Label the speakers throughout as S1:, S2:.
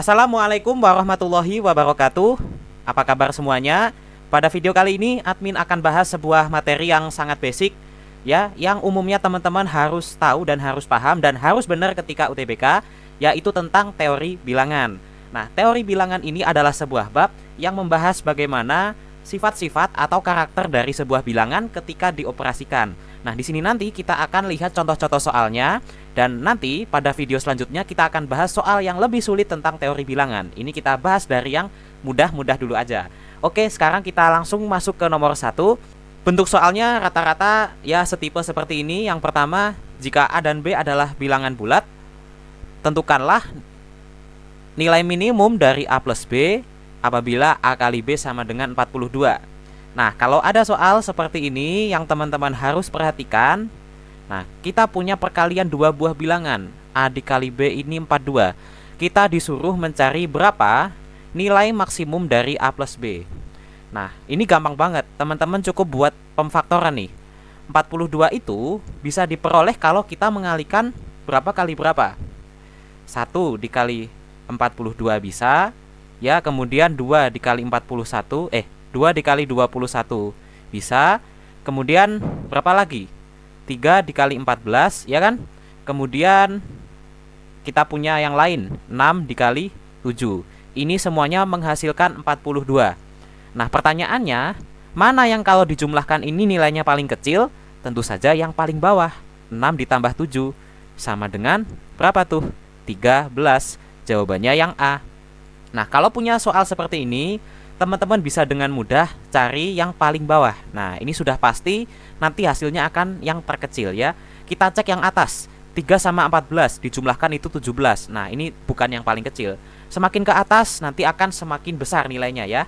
S1: Assalamualaikum warahmatullahi wabarakatuh. Apa kabar semuanya? Pada video kali ini admin akan bahas sebuah materi yang sangat basic ya, yang umumnya teman-teman harus tahu dan harus paham dan harus benar ketika UTBK, yaitu tentang teori bilangan. Nah, teori bilangan ini adalah sebuah bab yang membahas bagaimana sifat-sifat atau karakter dari sebuah bilangan ketika dioperasikan. Nah, di sini nanti kita akan lihat contoh-contoh soalnya, dan nanti pada video selanjutnya kita akan bahas soal yang lebih sulit tentang teori bilangan. Ini kita bahas dari yang mudah-mudah dulu aja. Oke, sekarang kita langsung masuk ke nomor 1. Bentuk soalnya rata-rata ya setipe seperti ini. Yang pertama, jika A dan B adalah bilangan bulat, tentukanlah nilai minimum dari A plus B apabila A kali B sama dengan 42. Nah, kalau ada soal seperti ini yang teman-teman harus perhatikan. Nah, kita punya perkalian dua buah bilangan, A dikali B ini 42. Kita disuruh mencari berapa nilai maksimum dari A plus B. Nah, ini gampang banget. Teman-teman cukup buat pemfaktoran nih. 42 itu bisa diperoleh kalau kita mengalihkan berapa kali berapa. 1 dikali 42 bisa. Ya, kemudian 2 dikali 41, 2 dikali 21 bisa. Kemudian berapa lagi? 3 dikali 14, ya kan? Kemudian kita punya yang lain, 6 dikali 7. Ini semuanya menghasilkan 42. Nah, pertanyaannya, mana yang kalau dijumlahkan ini nilainya paling kecil? Tentu saja yang paling bawah. 6 ditambah 7 sama dengan berapa tuh? 13. Jawabannya yang A. Nah, kalau punya soal seperti ini, teman-teman bisa dengan mudah cari yang paling bawah. Nah, ini sudah pasti nanti hasilnya akan yang terkecil ya. Kita cek yang atas, 3 sama 14 dijumlahkan itu 17. Nah, ini bukan yang paling kecil. Semakin ke atas nanti akan semakin besar nilainya ya.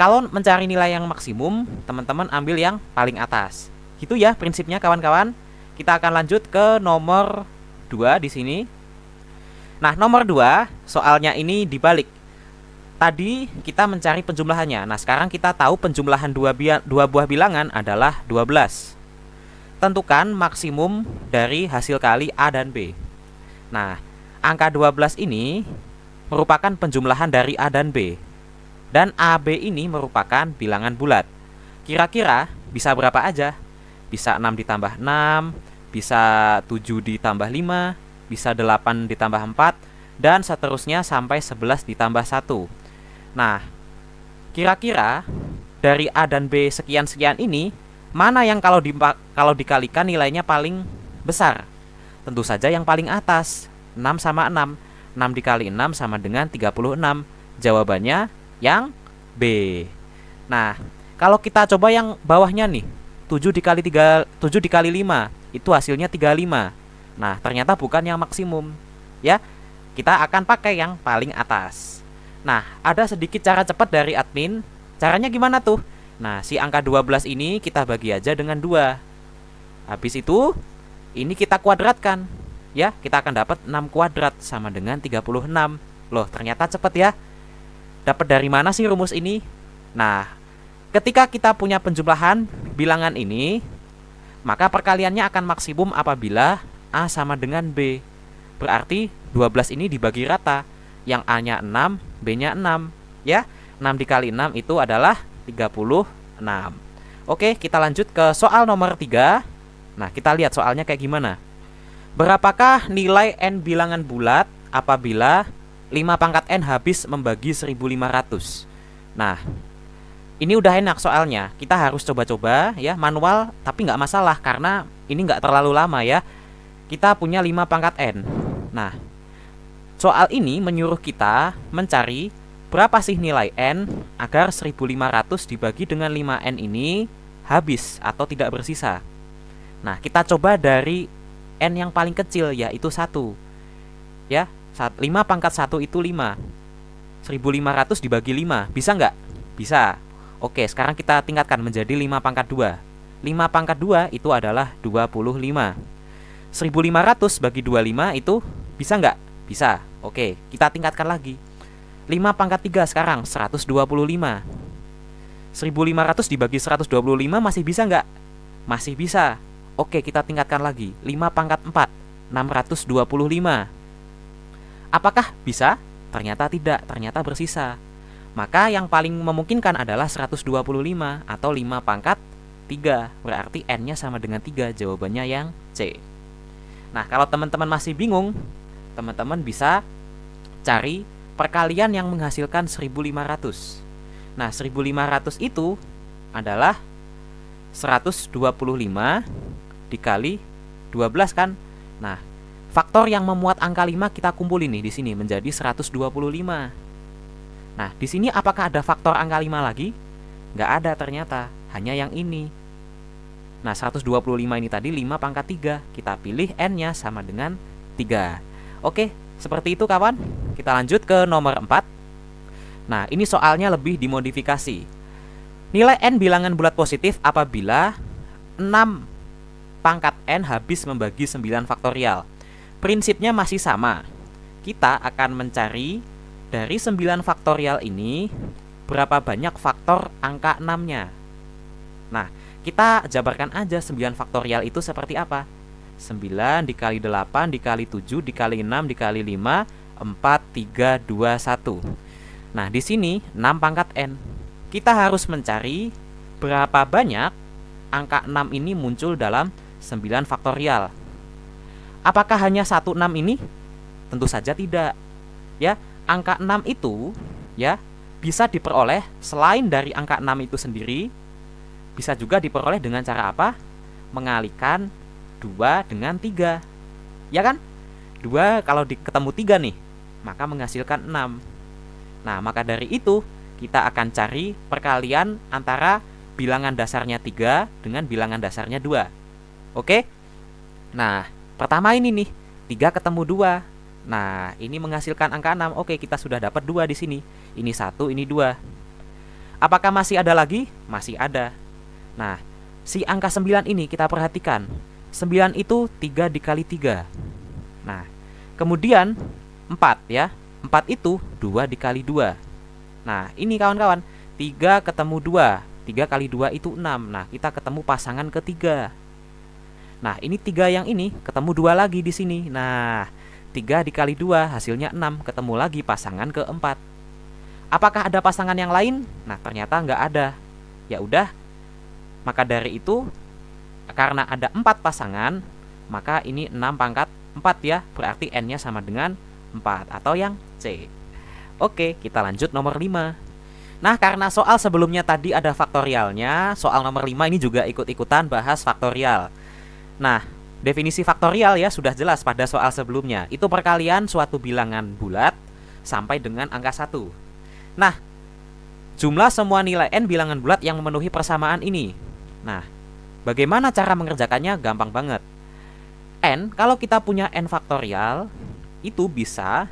S1: Kalau mencari nilai yang maksimum, teman-teman ambil yang paling atas. Gitu ya prinsipnya kawan-kawan. Kita akan lanjut ke nomor 2 di sini. Nah, nomor 2 soalnya ini dibalik. Tadi kita mencari penjumlahannya. Nah, sekarang kita tahu penjumlahan dua buah bilangan adalah 12. Tentukan maksimum dari hasil kali A dan B. Nah, angka 12 ini merupakan penjumlahan dari A dan B. Dan AB ini merupakan bilangan bulat. Kira-kira bisa berapa aja? Bisa 6 ditambah 6, bisa 7 ditambah 5, bisa 8 ditambah 4, dan seterusnya sampai 11 ditambah 1. Nah, kira-kira dari A dan B sekian-sekian ini, mana yang kalau dikalikan nilainya paling besar? Tentu saja yang paling atas, 6 sama 6. 6 dikali 6 sama dengan 36. Jawabannya yang B. Nah, kalau kita coba yang bawahnya nih, 7 dikali 5, itu hasilnya 35. Nah, ternyata bukan yang maksimum. Ya, kita akan pakai yang paling atas. Nah, ada sedikit cara cepat dari admin. Caranya gimana tuh? Nah, si angka 12 ini kita bagi aja dengan 2. Habis itu, ini kita kuadratkan. Ya, kita akan dapat 6 kuadrat sama dengan 36. Loh, ternyata cepat ya. Dapat dari mana sih rumus ini? Nah, ketika kita punya penjumlahan bilangan ini, maka perkaliannya akan maksimum apabila A sama dengan B. Berarti 12 ini dibagi rata. Yang A-nya 6, B-nya 6. Ya, 6 dikali 6 itu adalah 36. Oke, kita lanjut ke soal nomor 3. Nah, kita lihat soalnya kayak gimana. Berapakah nilai N bilangan bulat apabila 5 pangkat N habis membagi 1500? Nah, ini udah enak soalnya. Kita harus coba-coba ya, manual, tapi nggak masalah karena ini nggak terlalu lama ya. Kita punya 5 pangkat N. Nah, soal ini menyuruh kita mencari berapa sih nilai N agar 1500 dibagi dengan 5N ini habis atau tidak bersisa. Nah, kita coba dari N yang paling kecil, yaitu 1. Ya, 5 pangkat 1 itu 5. 1500 dibagi 5, bisa nggak? Bisa. Oke, sekarang kita tingkatkan menjadi 5 pangkat 2. 5 pangkat 2 itu adalah 25. 1500 bagi 25 itu bisa nggak? Bisa. Oke, kita tingkatkan lagi. 5 pangkat 3 sekarang 125. 1500 dibagi 125 masih bisa nggak? Masih bisa. Oke, kita tingkatkan lagi. 5 pangkat 4 625. Apakah bisa? Ternyata tidak, ternyata bersisa. Maka yang paling memungkinkan adalah 125 atau 5 pangkat 3. Berarti N-nya sama dengan 3, jawabannya yang C. Nah, kalau teman-teman masih bingung, teman-teman bisa cari perkalian yang menghasilkan 1500. Nah, 1500 itu adalah 125 dikali 12 kan? Nah, faktor yang memuat angka 5 kita kumpulin nih di sini menjadi 125. Nah, di sini apakah ada faktor angka 5 lagi? Nggak ada ternyata, hanya yang ini. Nah, 125 ini tadi 5 pangkat 3. Kita pilih N-nya sama dengan 3. Oke, seperti itu kawan. Kita lanjut ke nomor 4. Nah, ini soalnya lebih dimodifikasi. Nilai N bilangan bulat positif apabila 6 pangkat N habis membagi 9 faktorial. Prinsipnya masih sama. Kita akan mencari dari 9 faktorial ini berapa banyak faktor angka 6-nya. Nah, kita jabarkan aja 9 faktorial itu seperti apa. 9 dikali 8 dikali 7 dikali 6 dikali 5 4, 3, 2, 1. Nah, di sini 6 pangkat N. Kita harus mencari berapa banyak angka 6 ini muncul dalam 9 faktorial. Apakah hanya 16 ini? Tentu saja tidak. Ya, angka 6 itu ya bisa diperoleh selain dari angka 6 itu sendiri, bisa juga diperoleh dengan cara apa? Mengalikan 2 dengan 3. Ya kan? 2 kalau ketemu 3 nih, maka menghasilkan 6. Nah, maka dari itu kita akan cari perkalian antara bilangan dasarnya 3 dengan bilangan dasarnya 2. Oke? Nah, pertama ini nih, 3 ketemu 2. Nah, ini menghasilkan angka 6. Oke, kita sudah dapat 2 di sini. Ini 1, ini 2. Apakah masih ada lagi? Masih ada. Nah, si angka 9 ini kita perhatikan. 9 itu 3 dikali 3. Nah, kemudian 4 ya. 4 itu 2 dikali 2. Nah, ini kawan-kawan, 3 ketemu 2. 3 kali 2 itu 6. Nah, kita ketemu pasangan ketiga. Nah, ini 3 yang ini ketemu 2 lagi di sini. Nah, 3 dikali 2 hasilnya 6. Ketemu lagi pasangan keempat. Apakah ada pasangan yang lain? Nah, ternyata nggak ada. Ya udah. Maka dari itu, karena ada 4 pasangan, maka ini 6 pangkat 4 ya. Berarti N-nya sama dengan 4 atau yang C. Oke, kita lanjut nomor 5. Nah, karena soal sebelumnya tadi ada faktorialnya, soal nomor 5 ini juga ikut-ikutan bahas faktorial. Nah, definisi faktorial ya sudah jelas pada soal sebelumnya. Itu perkalian suatu bilangan bulat sampai dengan angka 1. Nah, jumlah semua nilai N bilangan bulat yang memenuhi persamaan ini. Nah, bagaimana cara mengerjakannya? Gampang banget. N, kalau kita punya N faktorial, itu bisa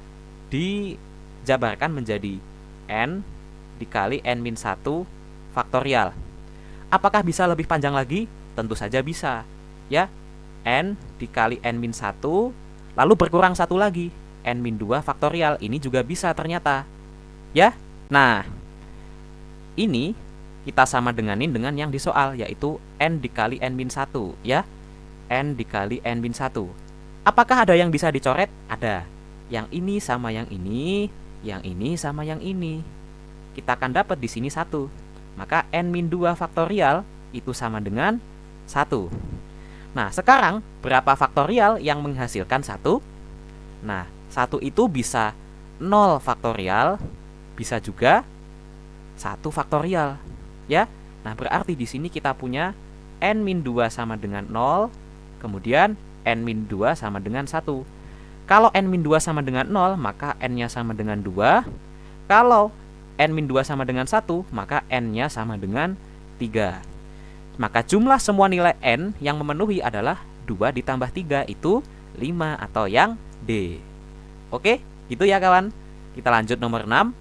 S1: dijabarkan menjadi N dikali N-1 faktorial. Apakah bisa lebih panjang lagi? Tentu saja bisa. Ya, N dikali N-1, lalu berkurang 1 lagi, N-2 faktorial. Ini juga bisa ternyata. Ya, nah, ini kita sama denganin dengan yang di soal, yaitu N dikali N-1 ya. N dikali N-1. Apakah ada yang bisa dicoret? Ada. Yang ini sama yang ini sama yang ini. Kita akan dapat di sini 1. Maka N-2 faktorial itu sama dengan 1. Nah, sekarang berapa faktorial yang menghasilkan 1? Nah, 1 itu bisa 0 faktorial, bisa juga 1 faktorial, ya. Nah, berarti di sini kita punya N-2 sama dengan 0, kemudian N-2 sama dengan 1. Kalau N-2 sama dengan 0, maka N-nya sama dengan 2. Kalau N-2 sama dengan 1, maka N-nya sama dengan 3. Maka jumlah semua nilai N yang memenuhi adalah 2 ditambah 3, itu 5 atau yang D. Oke, gitu ya kawan. Kita lanjut nomor 6.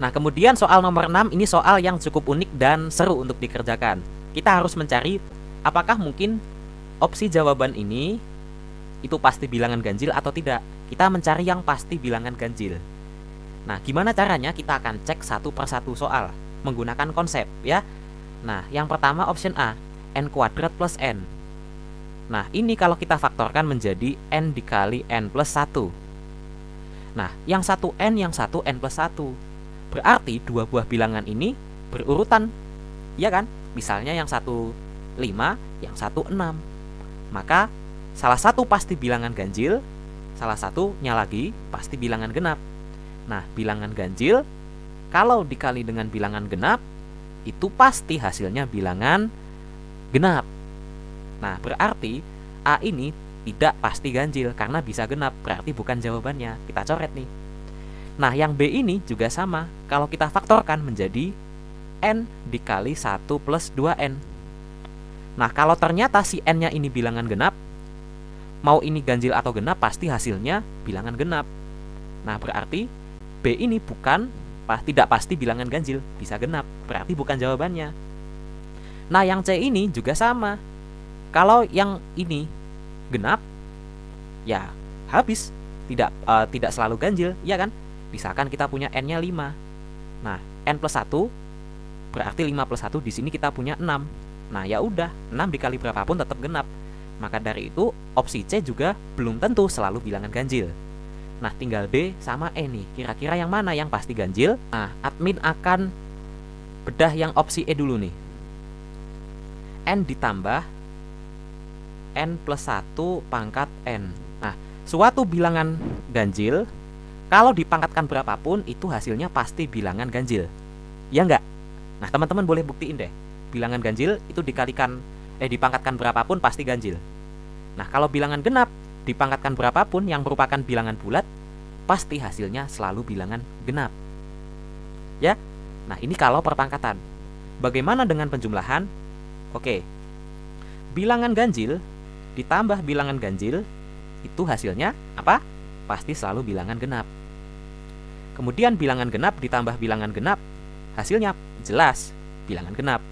S1: Nah, kemudian soal nomor 6 ini soal yang cukup unik dan seru untuk dikerjakan. Kita harus mencari apakah mungkin opsi jawaban ini itu pasti bilangan ganjil atau tidak. Kita mencari yang pasti bilangan ganjil. Nah, gimana caranya? Kita akan cek satu persatu soal menggunakan konsep ya. Nah, yang pertama option A, N kuadrat plus N. Nah, ini kalau kita faktorkan menjadi N dikali N plus 1. Nah, yang satu n, yang satu n plus 1. Berarti dua buah bilangan ini berurutan, ya kan? Misalnya yang satu 5, yang satu 6. Maka salah satu pasti bilangan ganjil, salah satunya lagi pasti bilangan genap. Nah, bilangan ganjil kalau dikali dengan bilangan genap, itu pasti hasilnya bilangan genap. Nah, berarti A ini tidak pasti ganjil karena bisa genap, berarti bukan jawabannya. Kita coret nih. Nah, yang B ini juga sama. Kalau kita faktorkan menjadi n dikali 1 plus 2n. Nah, kalau ternyata si n-nya ini bilangan genap, mau ini ganjil atau genap, pasti hasilnya bilangan genap. Nah, berarti B ini tidak pasti bilangan ganjil, bisa genap, berarti bukan jawabannya. Nah, yang C ini juga sama. Kalau yang ini genap, ya habis, tidak selalu ganjil, ya kan? Misalkan kita punya n-nya 5. Nah, n plus 1 berarti 5 plus 1, di sini kita punya 6. Nah, ya udah, 6 dikali berapapun tetap genap. Maka dari itu opsi C juga belum tentu selalu bilangan ganjil. Nah, tinggal D sama E nih. Kira-kira yang mana yang pasti ganjil? Nah, admin akan bedah yang opsi E dulu nih. N ditambah N plus 1 pangkat N. Nah, suatu bilangan ganjil kalau dipangkatkan berapapun itu hasilnya pasti bilangan ganjil. Ya enggak? Nah, teman-teman boleh buktiin deh. Bilangan ganjil itu dipangkatkan berapapun pasti ganjil. Nah, kalau bilangan genap dipangkatkan berapapun yang merupakan bilangan bulat, pasti hasilnya selalu bilangan genap. Ya. Nah, ini kalau perpangkatan. Bagaimana dengan penjumlahan? Oke. Bilangan ganjil ditambah bilangan ganjil itu hasilnya apa? Pasti selalu bilangan genap. Kemudian bilangan genap ditambah bilangan genap, hasilnya jelas bilangan genap.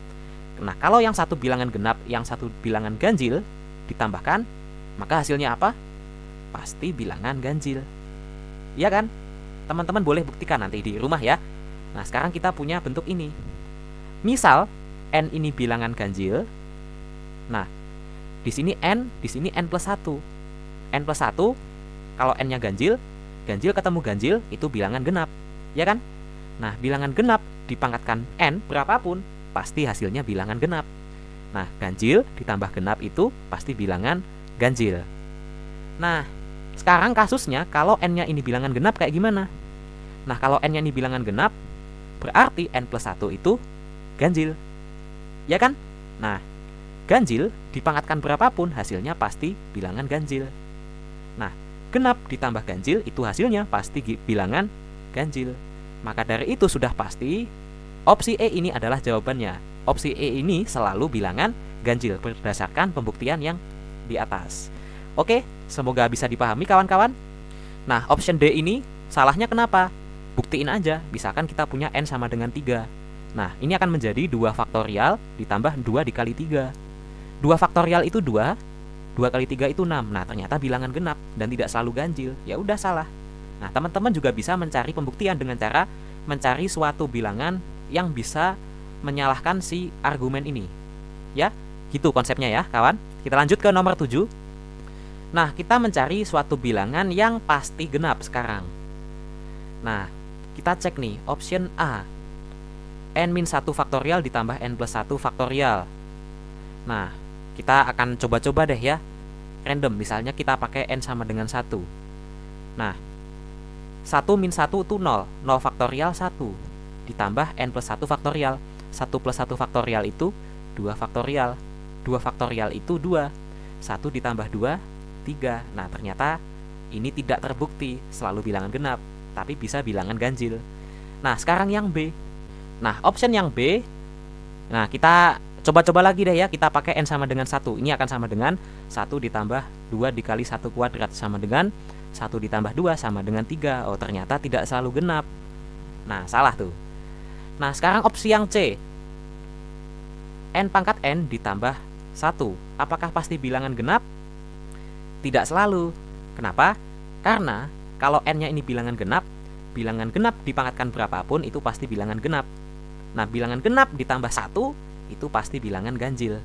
S1: Nah, kalau yang satu bilangan genap, yang satu bilangan ganjil ditambahkan, maka hasilnya apa? Pasti bilangan ganjil. Iya kan? Teman-teman boleh buktikan nanti di rumah ya. Nah, sekarang kita punya bentuk ini. Misal n ini bilangan ganjil. Nah, di sini n plus 1. N plus 1 kalau n-nya ganjil ketemu ganjil itu bilangan genap. Ya kan? Nah, bilangan genap dipangkatkan n berapapun pasti hasilnya bilangan genap. Nah, ganjil ditambah genap itu pasti bilangan ganjil. Nah, sekarang kasusnya kalau n-nya ini bilangan genap kayak gimana? Nah, kalau n-nya ini bilangan genap, berarti n plus 1 itu ganjil. Ya kan? Nah, ganjil dipangkatkan berapapun hasilnya pasti bilangan ganjil. Nah, genap ditambah ganjil itu hasilnya pasti bilangan ganjil. Maka dari itu sudah pasti opsi E ini adalah jawabannya. Opsi E ini selalu bilangan ganjil berdasarkan pembuktian yang di atas. Oke, semoga bisa dipahami kawan-kawan. Nah, option D ini salahnya kenapa? Buktiin aja, misalkan kita punya n sama dengan 3. Nah, ini akan menjadi 2 faktorial ditambah 2 dikali 3. 2 faktorial itu 2, 2 kali 3 itu 6. Nah, ternyata bilangan genap dan tidak selalu ganjil. Ya udah salah. Nah, teman-teman juga bisa mencari pembuktian dengan cara mencari suatu bilangan yang bisa menyalahkan si argumen ini. Ya, gitu konsepnya ya, kawan. Kita lanjut ke nomor 7. Nah, kita mencari suatu bilangan yang pasti genap sekarang. Nah, kita cek nih, option A. n-1 faktorial ditambah n plus 1 faktorial. Nah, kita akan coba-coba deh ya. Random, misalnya kita pakai n sama dengan 1. Nah, 1 min 1 itu 0. 0 faktorial 1. Ditambah n plus 1 faktorial. 1 plus 1 faktorial itu 2 faktorial. 2 faktorial itu 2. 1 ditambah 2, 3. Nah, ternyata ini tidak terbukti selalu bilangan genap, tapi bisa bilangan ganjil. Nah, sekarang yang B. Nah, option yang B. Nah, kita coba-coba lagi deh ya. Kita pakai n sama dengan 1. Ini akan sama dengan 1 ditambah 2 dikali 1 kuadrat sama dengan 1 ditambah 2 sama dengan 3. Oh, ternyata tidak selalu genap. Nah, salah tuh. Nah, sekarang opsi yang C. N pangkat N ditambah 1. Apakah pasti bilangan genap? Tidak selalu. Kenapa? Karena kalau n-nya ini bilangan genap dipangkatkan berapapun itu pasti bilangan genap. Nah, bilangan genap ditambah 1 itu pasti bilangan ganjil.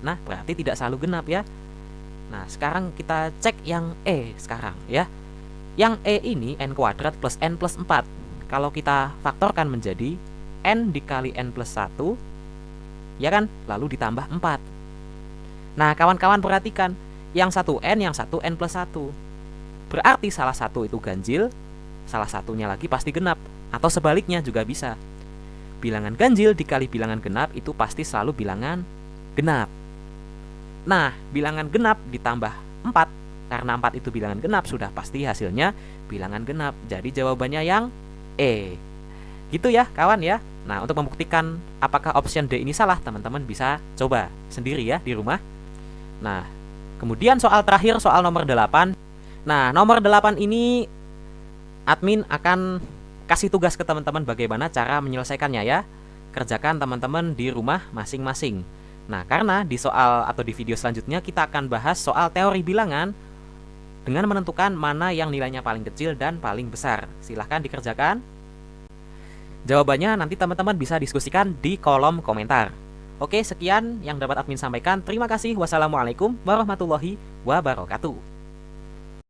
S1: Nah, berarti tidak selalu genap ya. Nah, sekarang kita cek yang E sekarang ya. Yang E ini n kuadrat plus n plus 4. Kalau kita faktorkan menjadi n dikali n plus 1, ya kan? Lalu ditambah 4. Nah, kawan-kawan perhatikan, yang satu n, yang satu n plus 1. Berarti salah satu itu ganjil, salah satunya lagi pasti genap. Atau sebaliknya juga bisa. Bilangan ganjil dikali bilangan genap itu pasti selalu bilangan genap. Nah, bilangan genap ditambah 4. Karena 4 itu bilangan genap, sudah pasti hasilnya bilangan genap. Jadi jawabannya yang E. Gitu ya kawan ya. Nah, untuk membuktikan apakah option D ini salah, teman-teman bisa coba sendiri ya di rumah. Nah, kemudian soal terakhir, soal nomor 8. Nah, nomor 8 ini admin akan kasih tugas ke teman-teman bagaimana cara menyelesaikannya ya. Kerjakan teman-teman di rumah masing-masing. Nah, karena di soal atau di video selanjutnya kita akan bahas soal teori bilangan dengan menentukan mana yang nilainya paling kecil dan paling besar. Silahkan dikerjakan. Jawabannya nanti teman-teman bisa diskusikan di kolom komentar. Oke, sekian yang dapat admin sampaikan. Terima kasih. Wassalamualaikum warahmatullahi wabarakatuh.